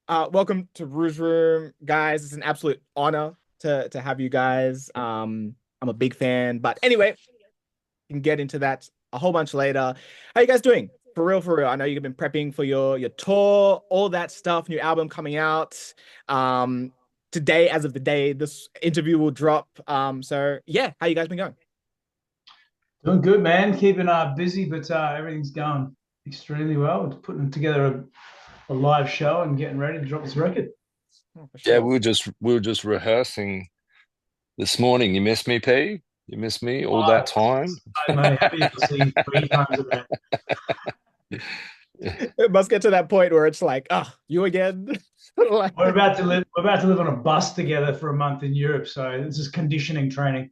Welcome to Rouge Room, guys. It's an absolute honor to have you guys. I'm a big fan, but anyway, we can get into that a whole bunch later. How you guys doing? For real, for real. I know you've been prepping for your tour, all that stuff, new album coming out. Um, Today, as of the day, this interview will drop. So yeah, how you guys been going? Doing good, man. Keeping busy, but everything's going extremely well. Putting together a live show and getting ready to drop this record. Oh, for Yeah, sure. we were just rehearsing this morning. You missed me, P? You missed me all Uh, that time? mate, happy to see you 3 times a day. It must get to that point where it's like, ah, you again? We're Like, about to live. We're about to live on a bus together for a month in Europe, so this is conditioning training.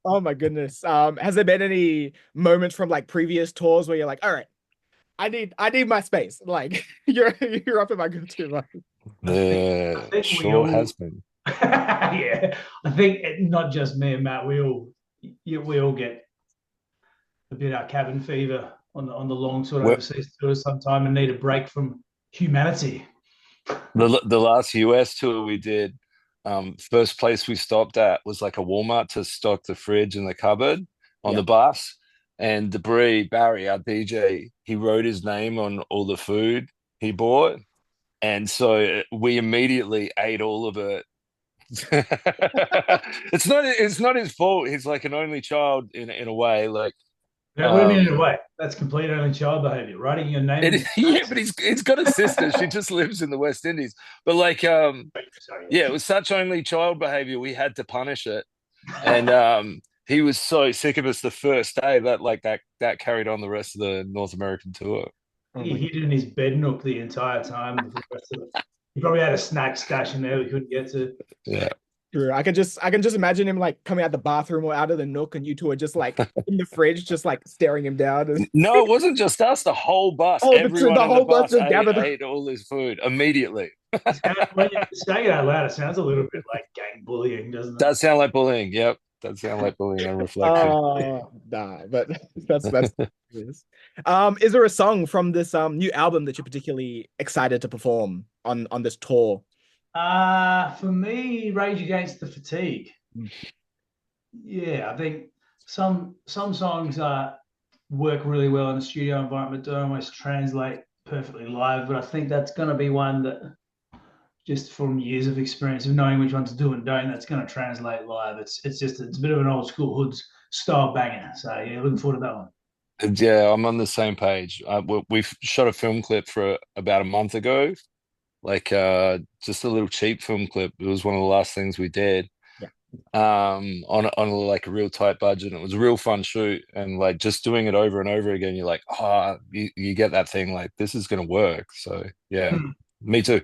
oh my goodness. Has there been any moments from like previous tours where you're like, all right, I need my space. Like you're up in my go-to mode. I think. I The think we sure all. has been. Yeah, I think not just me and Matt. We all get a bit cabin fever on the long sort of Well, overseas tours sometime and need a break from humanity. the last US tour we did, first place we stopped at was like a Walmart to stock the fridge and the cupboard on Yeah. the bus. And Debris, Barry, our DJ, he wrote his name on all the food he bought. And so we immediately ate all of it. It's not his fault. He's like an only child in a way. Like Now, what do you mean in a um way? That's complete only child behavior. Writing your name on it, your yeah, but face. he's got a sister. She just lives in the West Indies. But like Sorry. yeah, it was such only child behavior. We had to punish it. And he was so sick of us the first day that that carried on the rest of the North American tour. Oh He my hid in his bed nook the entire time. For the rest of it. He probably had a snack stash in there we couldn't get to. Yeah. True. I can just imagine him like coming out the bathroom or out of the nook and you two are just like in the fridge, just like staring him down. No, it wasn't just us, the whole bus. Oh, Everyone the in the whole bus bus just ate, gathered. ate all this food immediately. When you're saying it out loud, it sounds a little bit like gang bullying, doesn't it? Does sound like bullying. Yep. Does sound like bullying on reflection. Oh, nah, but that's is there a song from this new album that you're particularly excited to perform on this tour? For me, Rage Against the Fatigue. Yeah, I think some songs work really well in a studio environment, don't always translate perfectly live, but I think that's going to be one that just from years of experience of knowing which ones to do and don't, that's going to translate live. It's a bit of an old school hoods style banger. So yeah, looking forward to that one. Yeah, I'm on the same page. We've shot a film clip for about a month ago, like just a little cheap film clip. It was one of the last things we did. Yeah. On like a real tight budget. It was a real fun shoot, and like just doing it over and over again, you're like, oh, you get that thing like this is gonna work. So yeah, Hmm. me too.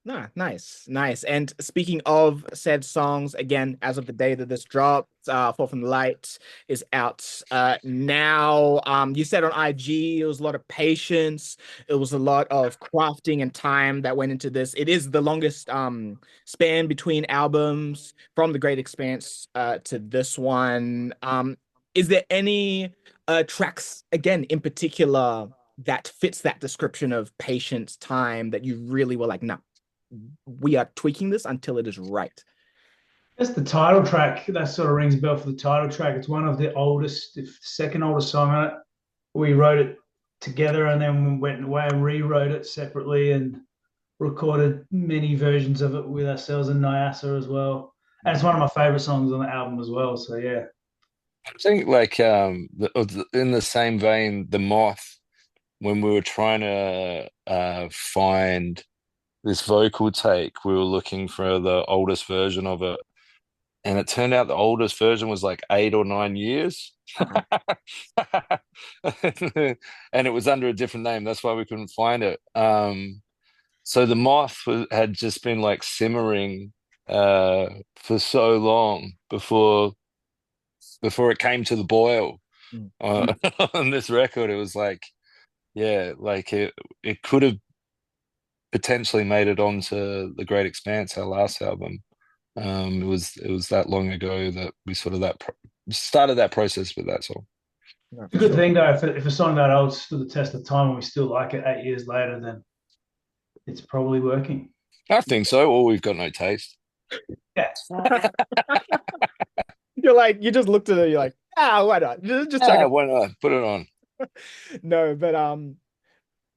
Nah, nice, nice. And speaking of said songs, again, as of the day that this drops, Fall from the Light is out now. You said on IG it was a lot of patience, it was a lot of crafting and time that went into this. It is the longest span between albums from The Great Expanse to this one. Is there any tracks again in particular that fits that description of patience, time that you really were like, nah, we are tweaking this until it is right. That's the title track. That sort of rings a bell for the title track. It's one of the oldest, if second oldest song on it. We wrote it together and then went away and rewrote it separately and recorded many versions of it with ourselves and Niasa as well. And it's one of my favorite songs on the album as well. So yeah. I think like in the same vein, the Moth, when we were trying to find this vocal take, we were looking for the oldest version of it. And it turned out the oldest version was like 8 or 9 years. Okay. And it was under a different name. That's why we couldn't find it. So the had just been like simmering for so long before it came to the boil Mm. on this record. It was like, yeah, like it could have potentially made it onto The Great Expanse, our last album. It was that long ago that we sort of started that process with that song. No, It's a for good sure. thing though. If a song that old stood the test of time and we still like it 8 years later, then it's probably working. I think so. Or we've got no taste. Yeah. You're like, you just looked at it, you're like, why not? Just check Ah, it. why not? Put it on. No, but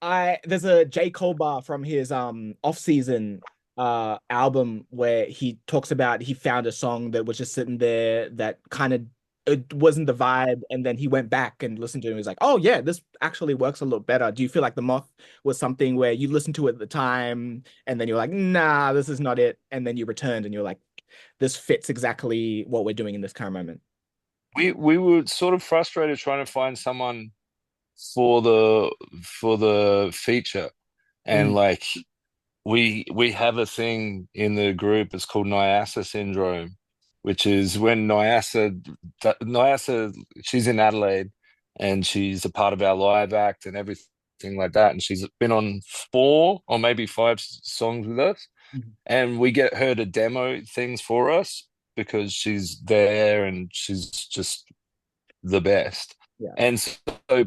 I there's a J. Cole bar from his off season album where he talks about he found a song that was just sitting there that kind of it wasn't the vibe, and then he went back and listened to it and was like, oh yeah, this actually works a lot better. Do you feel like The Moth was something where you listened to it at the time and then you're like, nah, this is not it, and then you returned and you're like, this fits exactly what we're doing in this current moment? We were sort of frustrated trying to find someone for the feature, and Mm, like we have a thing in the group. It's called Niasa syndrome, which is when Niasa, she's in Adelaide, and she's a part of our live act and everything like that. And she's been on 4 or maybe 5 songs with us, mhm. and we get her to demo things for us because she's there and she's just the best. Yeah. And so,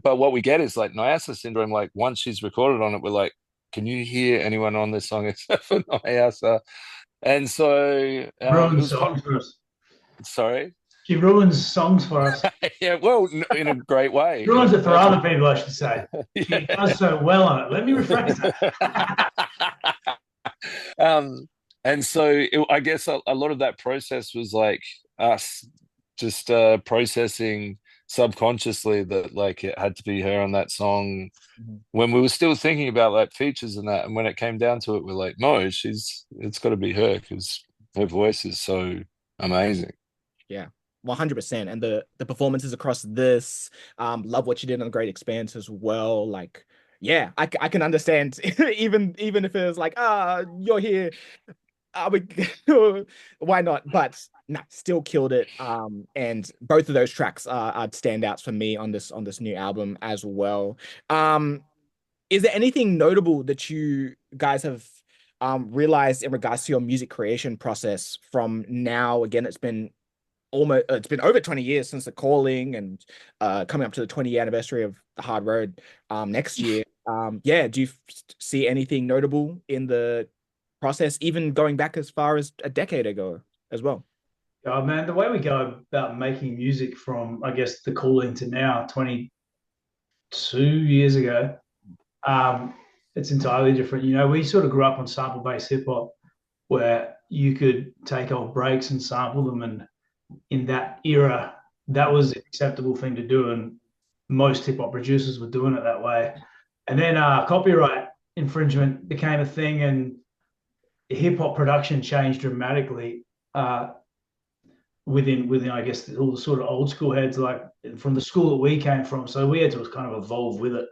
but what we get is like Niasa syndrome. Like once she's recorded on it, we're like, can you hear anyone on this song except for Niasa? And so it Ruins was quite, songs for us. sorry. She ruins songs for us. Yeah, well, in a great way, in a Ruins it for other perfect. people, I should say. Yeah. She does so well on it. Let me rephrase that. um, and so I guess a lot of that process was like us just processing subconsciously that like it had to be her on that song Mhm. when we were still thinking about like features and that. And when it came down to it, we're like, no, it's got to be her because her voice is so amazing. Yeah. 100%. And the performances across this, love what you did on the Great Expanse as well. Like, yeah, I can understand even if it was like, you're here, we why not? But no, still killed it. And both of those tracks are standouts for me on this new album as well. Um, is there anything notable that you guys have realized in regards to your music creation process from now? Again, it's been over 20 years since the calling, and coming up to the 20-year anniversary of the hard road next year. Yeah, do you see anything notable in the process, even going back as far as a decade ago as well? Oh, man, the way we go about making music from, I guess, the calling to now, 22 years ago, um, it's entirely different. You know, we sort of grew up on sample-based hip hop where you could take old breaks and sample them. And in that era, that was the acceptable thing to do. And most hip hop producers were doing it that way. And then copyright infringement became a thing, and hip hop production changed dramatically within I guess all the sort of old school heads, like from the school that we came from. So we had to kind of evolve with it.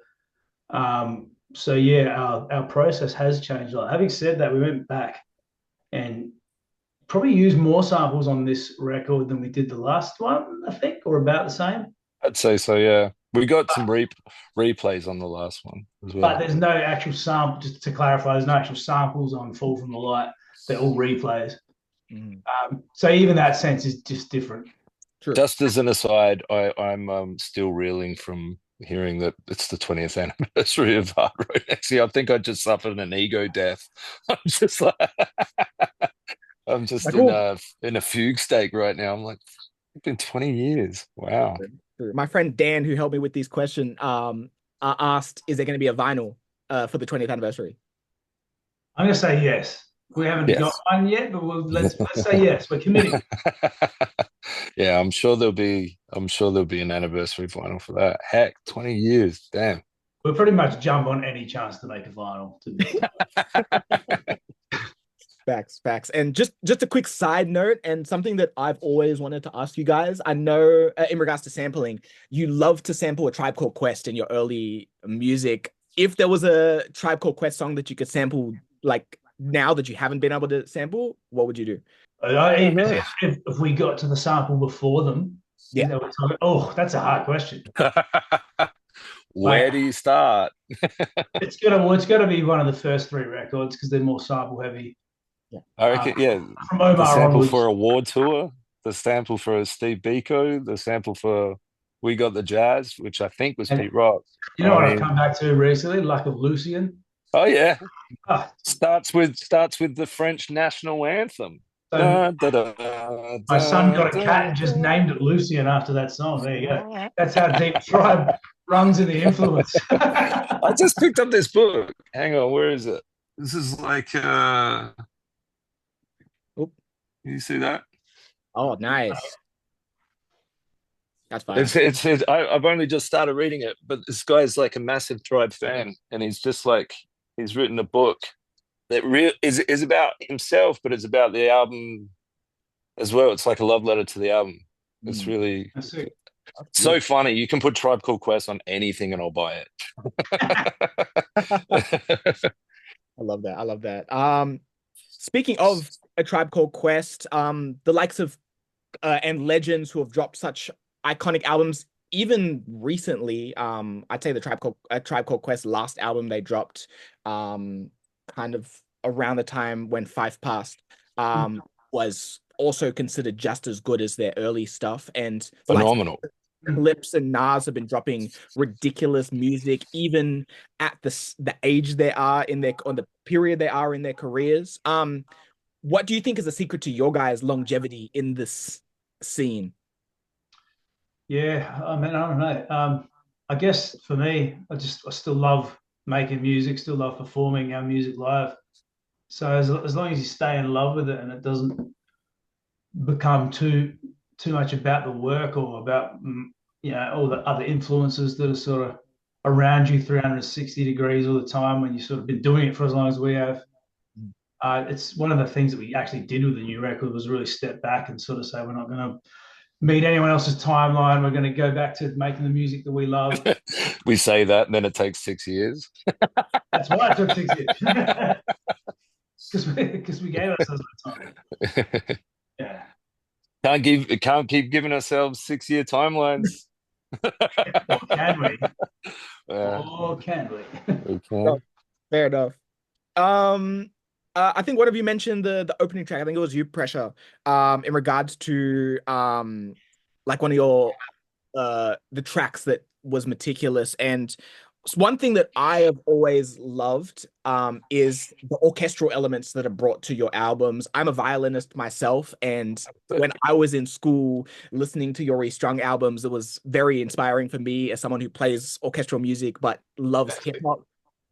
So yeah, our process has changed a lot. Having said that, we went back and probably used more samples on this record than we did the last one, I think, or about the same. I'd say so, yeah. We got some replays on the last one as But well. there's no actual sample. Just to clarify, there's no actual samples on "Fall from the Light." They're all replays. Mhm. So even that sense is just different. True. Just as an aside, I'm still reeling from hearing that it's the 20th anniversary of Hard Road next year. I think I just suffered an ego death. I'm just like I'm just Like, oh, in a fugue state right now. I'm like, it's been 20 years. Wow. my friend Dan, who helped me with this question, asked, "Is there going to be a vinyl for the 20th anniversary?" I'm going to say yes. We haven't got Yes. one yet, but let's say yes. We're committing. Yeah, I'm sure there'll be an anniversary vinyl for that. Heck, 20 years. Damn. We'll pretty much jump on any chance to make a vinyl. To be Facts, facts. And just a quick side note, and something that I've always wanted to ask you guys. I know in regards to sampling, you love to sample a Tribe Called Quest in your early music. If there was a Tribe Called Quest song that you could sample, like now that you haven't been able to sample, what would you do? Oh no. if we got to the sample before them, Yeah. oh, that's a hard question. Where Like do you start? it's gotta be one of the first three records because they're more sample heavy. Yeah. I Uh, reckon, yeah, from the Omar sample onwards, for a war tour, the sample for Steve Biko, the sample for We Got the Jazz, which I think was And Pete Rock. you know I what I've mean, come back to recently? Luck of Lucian. oh yeah, Ah, starts with the French national anthem. so Da, da, da, my son da, got a cat da, and just named it da. Lucian after that song. There you go. That's how deep Tribe runs in the influence. I just picked up this book. Hang on, where is it? This is like Oop. can you see that? Oh, nice. That's fire. I've only just started reading it, but this guy's like a massive Tribe fan, and he's just like he's written a book that is about himself, but it's about the album as well. It's like a love letter to the album. It's Mm, really That's it. that's so beautiful. funny. You can put Tribe Called Quest on anything, and I'll buy it. I love that. I love that. Speaking of A Tribe Called Quest, the likes of and legends who have dropped such iconic albums, even recently, I'd say the Tribe Called Quest last album they dropped, kind of around the time when Five passed, was also considered just as good as their early stuff. And the likes Phenomenal. Lips and Nas have been dropping ridiculous music, even at the age they are in their on the period they are in their careers. What do you think is the secret to your guys' longevity in this scene? Yeah, I mean, I don't know. I guess for me, I still love making music, still love performing our music live. So as long as you stay in love with it and it doesn't become too much about the work or about all the other influences that are sort of around you 360 degrees all the time when you've sort of been doing it for as long as we have. It's one of the things that we actually did with the new record was really step back and sort of say we're not going to meet anyone else's timeline. We're going to go back to making the music that we love. We say that, and then it takes 6 years. That's why it took 6 years because we gave ourselves that time. Yeah. Can't keep giving ourselves 6 year timelines. Or can we? Uh, Or can we? we Oh, can. fair enough. I think one of you mentioned the opening track. I think it was you, Pressure. In regards to like one of your the tracks that was meticulous. And one thing that I have always loved is the orchestral elements that are brought to your albums. I'm a violinist myself, and when I was in school listening to your Restrung albums, it was very inspiring for me as someone who plays orchestral music but loves hip hop.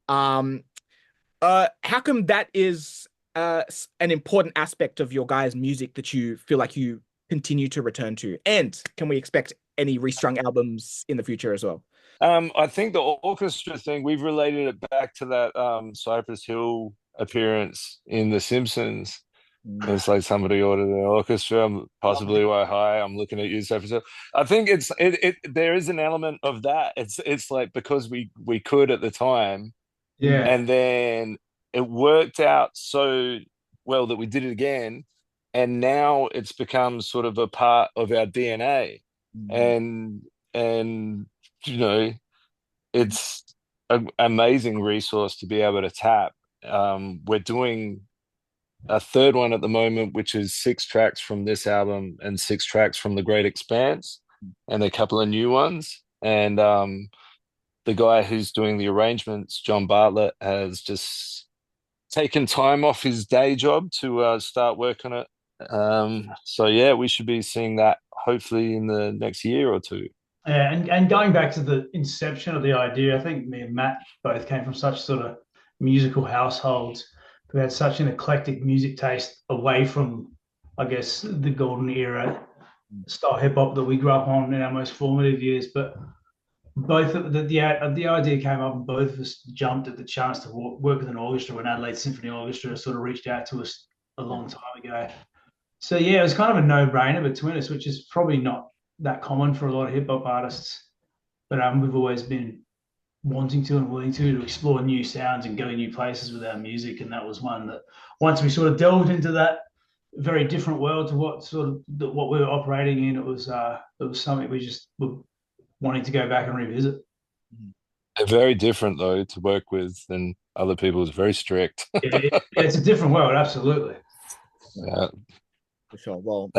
Um, how come that is an important aspect of your guys' music that you feel like you continue to return to? And can we expect any restrung albums in the future as well? I think the orchestra thing, we've related it back to that Cypress Hill appearance in The Simpsons. Mm. It's like somebody ordered an orchestra, possibly why hi, I'm looking at you, Cypress Hill. I think there is an element of that. It's like because we could at the time, Yeah. and then it worked out so well that we did it again, and now it's become sort of a part of our DNA, Mm. and you know it's an amazing resource to be able to tap. We're doing a third one at the moment, which is 6 tracks from this album and 6 tracks from The Great Expanse, and a couple of new ones. And the guy who's doing the arrangements, John Bartlett, has just taken time off his day job to start work on it. So yeah, we should be seeing that hopefully in the next year or two. Yeah, and going back to the inception of the idea, I think me and Matt both came from such sort of musical households who had such an eclectic music taste away from, I guess, the golden era style hip hop that we grew up on in our most formative years. But both of the idea came up, and both of us jumped at the chance to work with an orchestra when Adelaide Symphony Orchestra sort of reached out to us a long time ago. So yeah, it was kind of a no-brainer between us, which is probably not that common for a lot of hip hop artists. But we've always been wanting to and willing to explore new sounds and go new places with our music, and that was one that once we sort of delved into that very different world to what we were operating in, it was something we just were wanting to go back and revisit. They're very different though to work with than other people. It's very strict. Yeah, it's a different world, absolutely. Yeah, for sure. Well,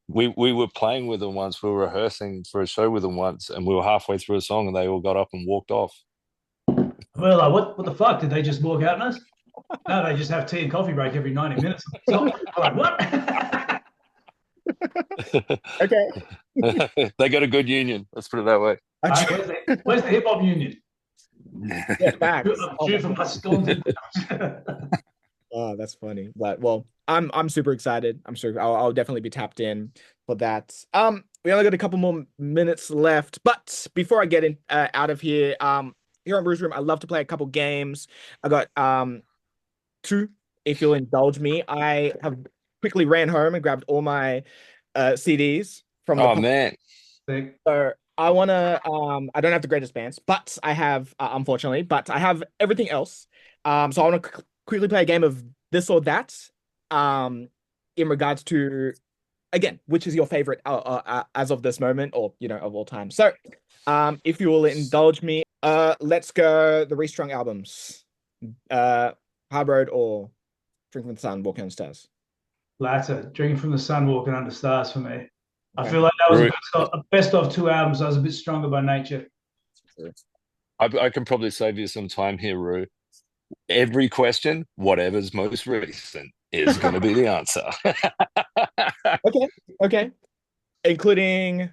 we were playing with them once. We were rehearsing for a show with them once, and we were halfway through a song, and they all got up and walked off. We're like, what the fuck? Did they just walk out on us? No, they just have tea and coffee break every 90 minutes. So, I'm like, what? Okay. They got a good union. Let's put it that way. Where's the hip hop union? Yeah, facts. Due for my scorn. Oh, that's funny. But well, I'm super excited. I'm sure I'll definitely be tapped in for that. We only got a couple more minutes left, but before I get in out of here, here on Bruce Room, I love to play a couple games. I got two, if you'll indulge me. I have quickly ran home and grabbed all my CDs from the Oh man. So I wanna I don't have the greatest bands, but I have unfortunately, but I have everything else. So I want to quickly play a game of this or that. In regards to again, which is your favorite as of this moment, or of all time. So, if you will indulge me, let's go the Restrung albums, Hard Road or Drink from the Sun, Walking on Stars. Latter, Drinking from the Sun, Walking Under Stars for me. I Okay. feel like that was a best of two albums. I was a bit stronger by nature. I can probably save you some time here, Rue. Every question, whatever's most recent, is going to be the answer. Okay. Including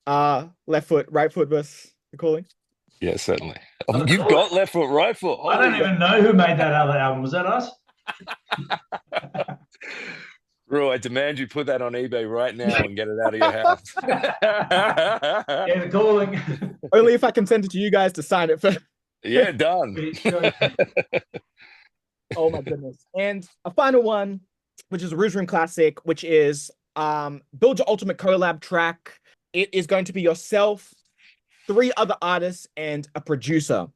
left foot, right foot versus the Calling. Yeah, certainly. Oh, you've got left foot, right foot. I don't even know who made that other album. Was that us? Rue, I demand you put that on eBay right now and get it out of your house. Yeah, the Calling. Only if I can send it to you guys to sign it for. Yeah, done. Oh my goodness. And a final one, which is a Rouge Room classic, which is build your ultimate collab track. It is going to be yourself, three other artists, and a producer.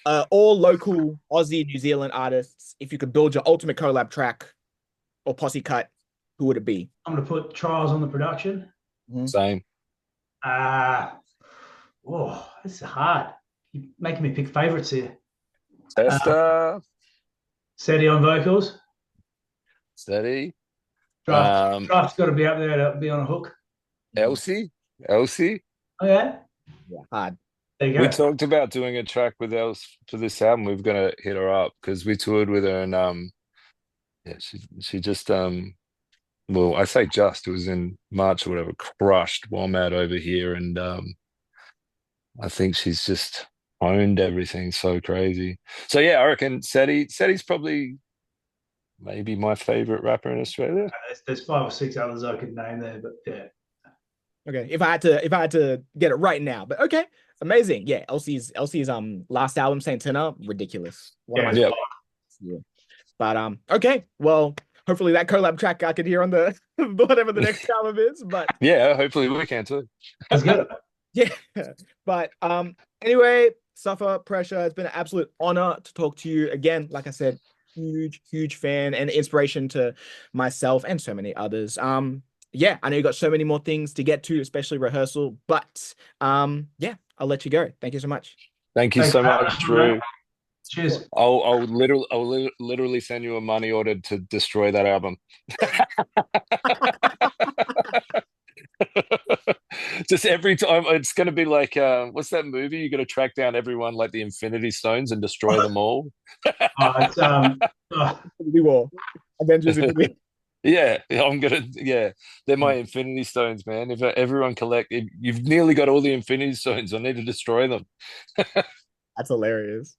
All local Aussie, New Zealand artists. If you could build your ultimate collab track or posse cut, who would it be? I'm going to put Trials on the production. Same. This is hard. You're making me pick favorites here. Tester. Seti on vocals. Steady. Draft's got to be up there to be on a hook. Elsie. Oh, yeah? Yeah, hard. There you go. We talked about doing a track with Els for this album. We're gonna hit her up because we toured with her and yeah, she just well, I say just, it was in March or whatever, crushed WOMAD over here, and I think she's just owned everything so crazy. So yeah, I reckon Seti's probably maybe my favorite rapper in Australia. There's 5 or 6 others I could name there, but yeah. Okay, if I had to get it right now, but okay, amazing. Yeah, Elsie's last album, Saint Tina, ridiculous. Yeah. But okay, well, hopefully that collab track I could hear on the whatever the next album is. But yeah, hopefully we can too. That's good. Yeah, but anyway, Suffa Pressure. It's been an absolute honor to talk to you again. Like I said, huge fan and inspiration to myself and so many others. Yeah, I know you got so many more things to get to, especially rehearsal. But yeah, I'll let you go. Thank you so much. Thank you so much, Drew. Cheers. I'll literally send you a money order to destroy that album. Just every time it's going to be like what's that movie? You got to track down everyone like the Infinity Stones and destroy them all. We will. Avengers. Yeah, they're my Infinity Stones, man. If everyone if you've nearly got all the Infinity Stones, I need to destroy them. That's hilarious.